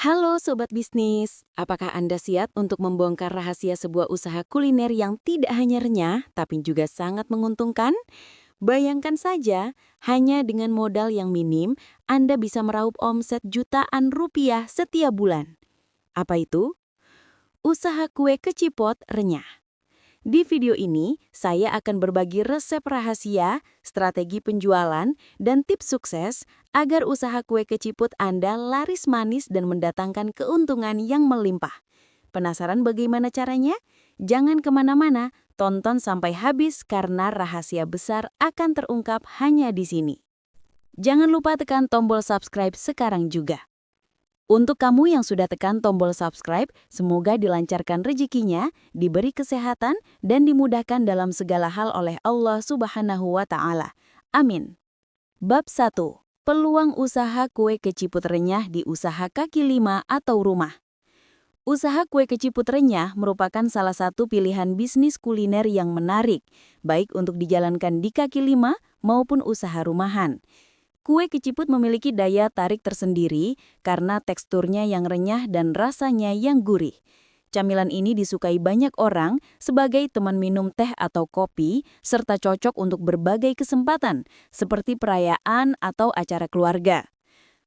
Halo Sobat Bisnis, apakah Anda siap untuk membongkar rahasia sebuah usaha kuliner yang tidak hanya renyah, tapi juga sangat menguntungkan? Bayangkan saja, hanya dengan modal yang minim, Anda bisa meraup omset jutaan rupiah setiap bulan. Apa itu? Usaha kue kecipot renyah. Di video ini, saya akan berbagi resep rahasia, strategi penjualan, dan tips sukses agar usaha kue keciput Anda laris manis dan mendatangkan keuntungan yang melimpah. Penasaran bagaimana caranya? Jangan kemana-mana, tonton sampai habis karena rahasia besar akan terungkap hanya di sini. Jangan lupa tekan tombol subscribe sekarang juga. Untuk kamu yang sudah tekan tombol subscribe, semoga dilancarkan rezekinya, diberi kesehatan, dan dimudahkan dalam segala hal oleh Allah Subhanahu wa Ta'ala. Amin. Bab 1. Peluang usaha kue keciput renyah di usaha kaki lima atau rumah. Usaha kue keciput renyah merupakan salah satu pilihan bisnis kuliner yang menarik, baik untuk dijalankan di kaki lima maupun usaha rumahan. Kue keciput memiliki daya tarik tersendiri karena teksturnya yang renyah dan rasanya yang gurih. Camilan ini disukai banyak orang sebagai teman minum teh atau kopi, serta cocok untuk berbagai kesempatan, seperti perayaan atau acara keluarga.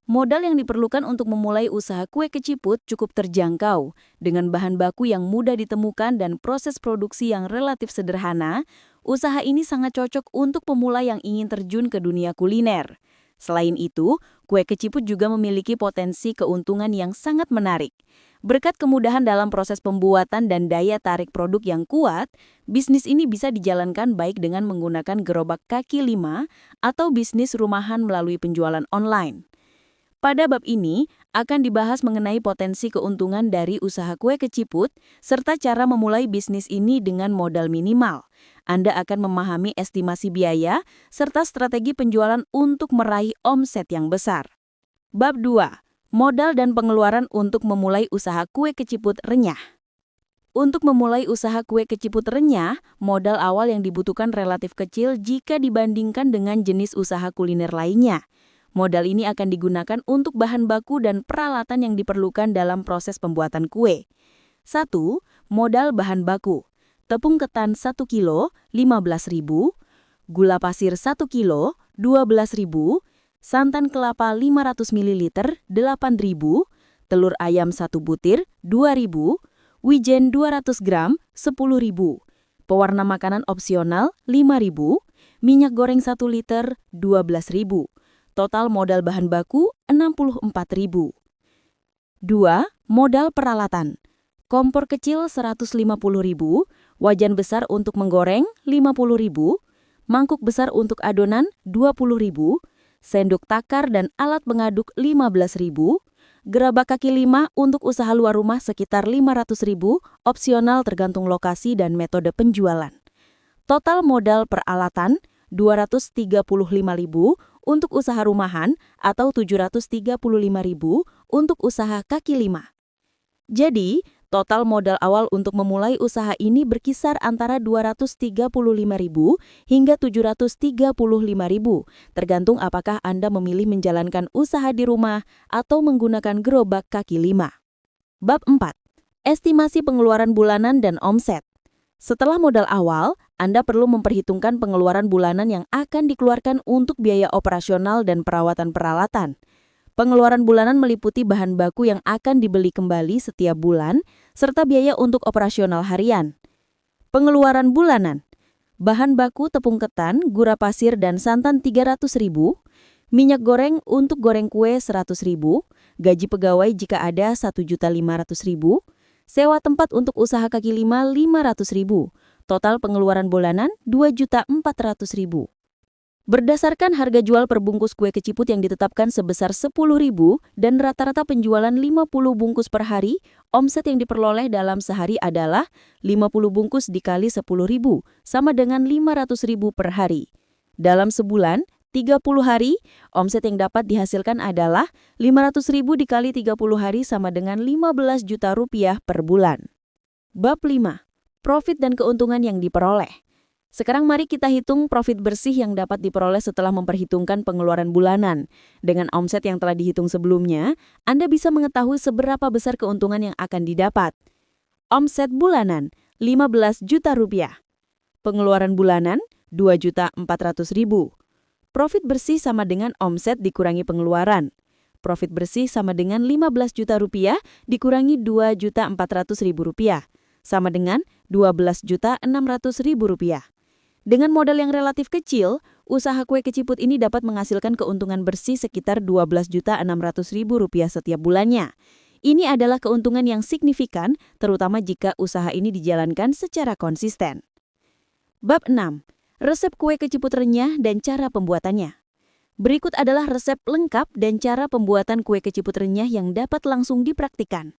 Modal yang diperlukan untuk memulai usaha kue keciput cukup terjangkau. Dengan bahan baku yang mudah ditemukan dan proses produksi yang relatif sederhana, usaha ini sangat cocok untuk pemula yang ingin terjun ke dunia kuliner. Selain itu, kue keciput juga memiliki potensi keuntungan yang sangat menarik. Berkat kemudahan dalam proses pembuatan dan daya tarik produk yang kuat, bisnis ini bisa dijalankan baik dengan menggunakan gerobak kaki lima atau bisnis rumahan melalui penjualan online. Pada bab ini, akan dibahas mengenai potensi keuntungan dari usaha kue keciput, serta cara memulai bisnis ini dengan modal minimal. Anda akan memahami estimasi biaya, serta strategi penjualan untuk meraih omset yang besar. Bab 2. Modal dan pengeluaran untuk memulai usaha kue keciput renyah. Untuk memulai usaha kue keciput renyah, modal awal yang dibutuhkan relatif kecil jika dibandingkan dengan jenis usaha kuliner lainnya. Modal ini akan digunakan untuk bahan baku dan peralatan yang diperlukan dalam proses pembuatan kue. 1. Modal bahan baku. Tepung ketan 1 kilo, 15.000, gula pasir 1 kilo, 12.000, santan kelapa 500 ml, 8.000, telur ayam 1 butir, 2.000, wijen 200 gram, 10.000, pewarna makanan opsional 5.000, minyak goreng 1 liter, 12.000. Total modal bahan baku 64.000. 2. Modal peralatan. Kompor kecil 150.000, wajan besar untuk menggoreng 50.000, mangkuk besar untuk adonan 20.000, sendok takar dan alat pengaduk 15.000, gerabak kaki lima untuk usaha luar rumah sekitar 500.000, opsional tergantung lokasi dan metode penjualan. Total modal peralatan 235.000 untuk usaha rumahan atau 735.000 untuk usaha kaki lima. Jadi, total modal awal untuk memulai usaha ini berkisar antara 235.000 hingga 735.000, tergantung apakah Anda memilih menjalankan usaha di rumah atau menggunakan gerobak kaki lima. Bab 4. Estimasi pengeluaran bulanan dan omset. Setelah modal awal, Anda perlu memperhitungkan pengeluaran bulanan yang akan dikeluarkan untuk biaya operasional dan perawatan peralatan. Pengeluaran bulanan meliputi bahan baku yang akan dibeli kembali setiap bulan, serta biaya untuk operasional harian. Pengeluaran bulanan. Bahan baku tepung ketan, gula pasir, dan santan 300.000, minyak goreng untuk goreng kue 100.000, gaji pegawai jika ada 1.500.000, sewa tempat untuk usaha kaki lima 500.000, total pengeluaran bulanan 2.400.000. Berdasarkan harga jual per bungkus kue keciput yang ditetapkan sebesar 10.000 dan rata-rata penjualan 50 bungkus per hari, omset yang diperoleh dalam sehari adalah 50 bungkus dikali 10.000, sama dengan 500.000 per hari. Dalam sebulan, 30 hari, omset yang dapat dihasilkan adalah 500.000 dikali 30 hari sama dengan 15 juta rupiah per bulan. Bab 5. Profit dan keuntungan yang diperoleh. Sekarang mari kita hitung profit bersih yang dapat diperoleh setelah memperhitungkan pengeluaran bulanan. Dengan omset yang telah dihitung sebelumnya, Anda bisa mengetahui seberapa besar keuntungan yang akan didapat. Omset bulanan, 15 juta rupiah. Pengeluaran bulanan, 2.400.000. Profit bersih sama dengan omset dikurangi pengeluaran. Profit bersih sama dengan 15 juta rupiah dikurangi 2.400.000 rupiah, sama dengan 12.600.000 rupiah. Dengan modal yang relatif kecil, usaha kue keciput ini dapat menghasilkan keuntungan bersih sekitar 12.600.000 rupiah setiap bulannya. Ini adalah keuntungan yang signifikan, terutama jika usaha ini dijalankan secara konsisten. Bab 6. Resep kue keciput renyah dan cara pembuatannya. Berikut adalah resep lengkap dan cara pembuatan kue keciput renyah yang dapat langsung dipraktikkan.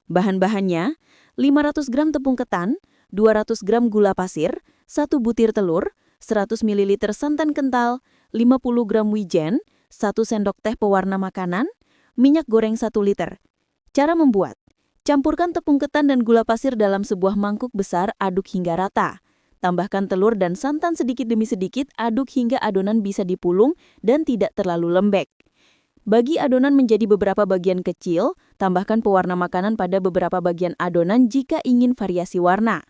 Bahan-bahannya, 500 gram tepung ketan, 200 gram gula pasir, 1 butir telur, 100 ml santan kental, 50 gram wijen, 1 sendok teh pewarna makanan, minyak goreng 1 liter. Cara membuat: campurkan tepung ketan dan gula pasir dalam sebuah mangkuk besar, aduk hingga rata. Tambahkan telur dan santan sedikit demi sedikit, aduk hingga adonan bisa dipulung dan tidak terlalu lembek. Bagi adonan menjadi beberapa bagian kecil, tambahkan pewarna makanan pada beberapa bagian adonan jika ingin variasi warna.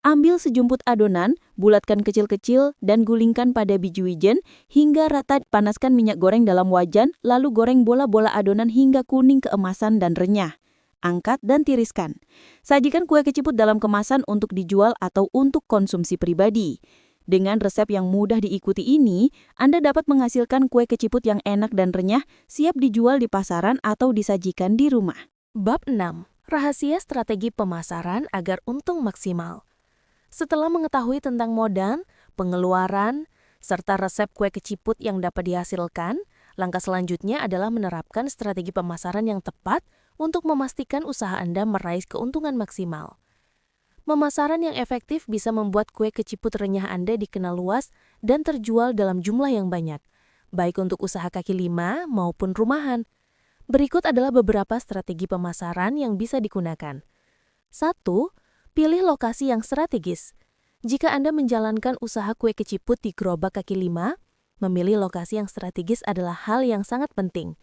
Ambil sejumput adonan, bulatkan kecil-kecil, dan gulingkan pada biji wijen hingga rata. Panaskan minyak goreng dalam wajan, lalu goreng bola-bola adonan hingga kuning keemasan dan renyah. Angkat dan tiriskan. Sajikan kue keciput dalam kemasan untuk dijual atau untuk konsumsi pribadi. Dengan resep yang mudah diikuti ini, Anda dapat menghasilkan kue keciput yang enak dan renyah, siap dijual di pasaran atau disajikan di rumah. Bab 6. Rahasia strategi pemasaran agar untung maksimal. Setelah mengetahui tentang modal, pengeluaran, serta resep kue keciput yang dapat dihasilkan, langkah selanjutnya adalah menerapkan strategi pemasaran yang tepat untuk memastikan usaha Anda meraih keuntungan maksimal. Pemasaran yang efektif bisa membuat kue keciput renyah Anda dikenal luas dan terjual dalam jumlah yang banyak, baik untuk usaha kaki lima maupun rumahan. Berikut adalah beberapa strategi pemasaran yang bisa digunakan. 1. Pilih lokasi yang strategis. Jika Anda menjalankan usaha kue keciput di gerobak kaki lima, memilih lokasi yang strategis adalah hal yang sangat penting.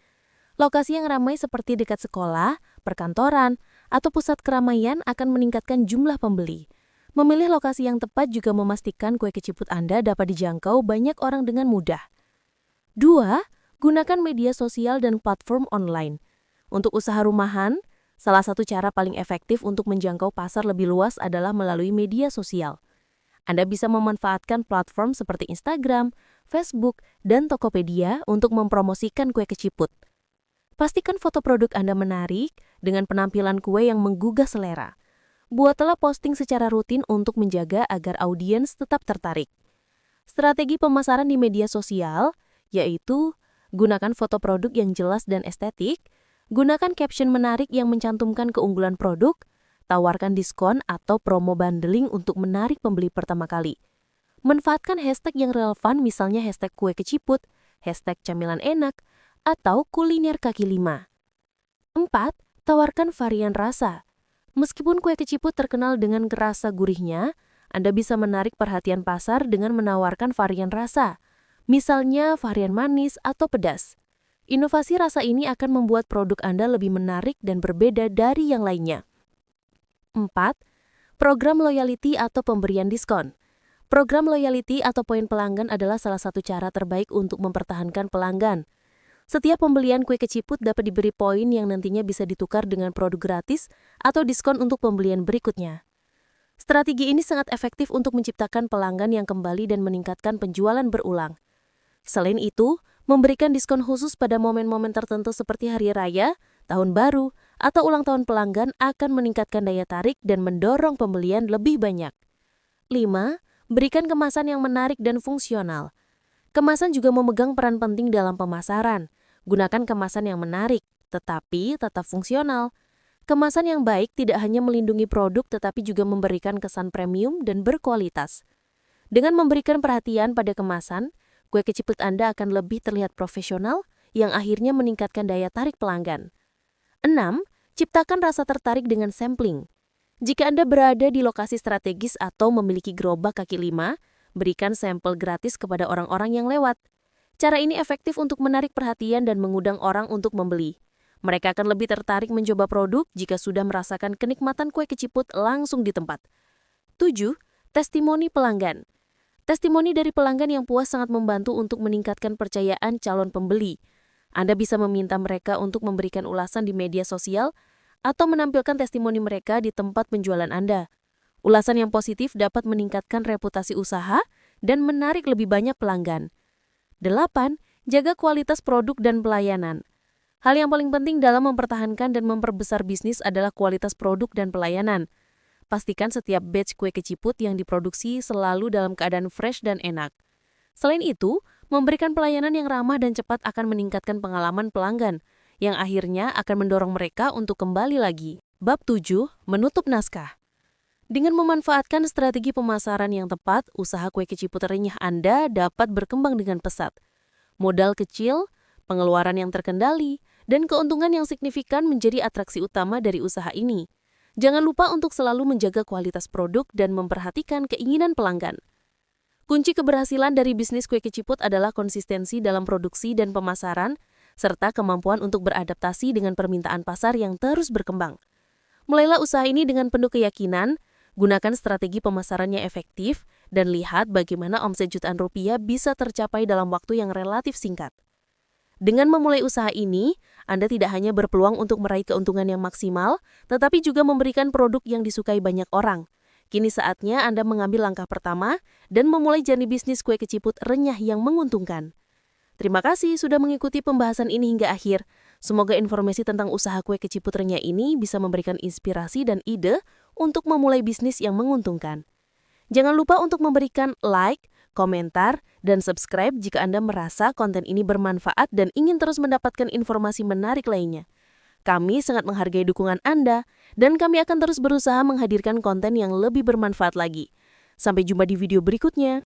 Lokasi yang ramai seperti dekat sekolah, perkantoran, atau pusat keramaian akan meningkatkan jumlah pembeli. Memilih lokasi yang tepat juga memastikan kue keciput Anda dapat dijangkau banyak orang dengan mudah. 2. Gunakan media sosial dan platform online. Untuk usaha rumahan, salah satu cara paling efektif untuk menjangkau pasar lebih luas adalah melalui media sosial. Anda bisa memanfaatkan platform seperti Instagram, Facebook, dan Tokopedia untuk mempromosikan kue keciput. Pastikan foto produk Anda menarik dengan penampilan kue yang menggugah selera. Buatlah posting secara rutin untuk menjaga agar audiens tetap tertarik. Strategi pemasaran di media sosial, yaitu gunakan foto produk yang jelas dan estetik, gunakan caption menarik yang mencantumkan keunggulan produk, tawarkan diskon atau promo bundling untuk menarik pembeli pertama kali. Manfaatkan hashtag yang relevan, misalnya hashtag kue keciput, hashtag camilan enak, atau kuliner kaki lima. 4. Tawarkan varian rasa. Meskipun kue keciput terkenal dengan rasa gurihnya, Anda bisa menarik perhatian pasar dengan menawarkan varian rasa, misalnya varian manis atau pedas. Inovasi rasa ini akan membuat produk Anda lebih menarik dan berbeda dari yang lainnya. 4. Program loyalty atau pemberian diskon. Program loyalty atau poin pelanggan adalah salah satu cara terbaik untuk mempertahankan pelanggan. Setiap pembelian kue keciput dapat diberi poin yang nantinya bisa ditukar dengan produk gratis atau diskon untuk pembelian berikutnya. Strategi ini sangat efektif untuk menciptakan pelanggan yang kembali dan meningkatkan penjualan berulang. Selain itu, memberikan diskon khusus pada momen-momen tertentu seperti hari raya, tahun baru, atau ulang tahun pelanggan akan meningkatkan daya tarik dan mendorong pembelian lebih banyak. 5. Berikan kemasan yang menarik dan fungsional. Kemasan juga memegang peran penting dalam pemasaran. Gunakan kemasan yang menarik, tetapi tetap fungsional. Kemasan yang baik tidak hanya melindungi produk tetapi juga memberikan kesan premium dan berkualitas. Dengan memberikan perhatian pada kemasan, kue keciput Anda akan lebih terlihat profesional yang akhirnya meningkatkan daya tarik pelanggan. 6. Ciptakan rasa tertarik dengan sampling. Jika Anda berada di lokasi strategis atau memiliki gerobak kaki lima, berikan sampel gratis kepada orang-orang yang lewat. Cara ini efektif untuk menarik perhatian dan mengundang orang untuk membeli. Mereka akan lebih tertarik mencoba produk jika sudah merasakan kenikmatan kue keciput langsung di tempat. 7. Testimoni pelanggan. Testimoni dari pelanggan yang puas sangat membantu untuk meningkatkan percayaan calon pembeli. Anda bisa meminta mereka untuk memberikan ulasan di media sosial atau menampilkan testimoni mereka di tempat penjualan Anda. Ulasan yang positif dapat meningkatkan reputasi usaha dan menarik lebih banyak pelanggan. 8. Jaga kualitas produk dan pelayanan. Hal yang paling penting dalam mempertahankan dan memperbesar bisnis adalah kualitas produk dan pelayanan. Pastikan setiap batch kue keciput yang diproduksi selalu dalam keadaan fresh dan enak. Selain itu, memberikan pelayanan yang ramah dan cepat akan meningkatkan pengalaman pelanggan, yang akhirnya akan mendorong mereka untuk kembali lagi. Bab 7. Menutup naskah. Dengan memanfaatkan strategi pemasaran yang tepat, usaha kue keciput renyah Anda dapat berkembang dengan pesat. Modal kecil, pengeluaran yang terkendali, dan keuntungan yang signifikan menjadi atraksi utama dari usaha ini. Jangan lupa untuk selalu menjaga kualitas produk dan memperhatikan keinginan pelanggan. Kunci keberhasilan dari bisnis kue keciput adalah konsistensi dalam produksi dan pemasaran, serta kemampuan untuk beradaptasi dengan permintaan pasar yang terus berkembang. Mulailah usaha ini dengan penuh keyakinan, gunakan strategi pemasarannya efektif, dan lihat bagaimana omset jutaan rupiah bisa tercapai dalam waktu yang relatif singkat. Dengan memulai usaha ini, Anda tidak hanya berpeluang untuk meraih keuntungan yang maksimal, tetapi juga memberikan produk yang disukai banyak orang. Kini saatnya Anda mengambil langkah pertama dan memulai jani bisnis kue keciput renyah yang menguntungkan. Terima kasih sudah mengikuti pembahasan ini hingga akhir. Semoga informasi tentang usaha kue keciput renyah ini bisa memberikan inspirasi dan ide untuk memulai bisnis yang menguntungkan. Jangan lupa untuk memberikan like, komentar, dan subscribe jika Anda merasa konten ini bermanfaat dan ingin terus mendapatkan informasi menarik lainnya. Kami sangat menghargai dukungan Anda, dan kami akan terus berusaha menghadirkan konten yang lebih bermanfaat lagi. Sampai jumpa di video berikutnya.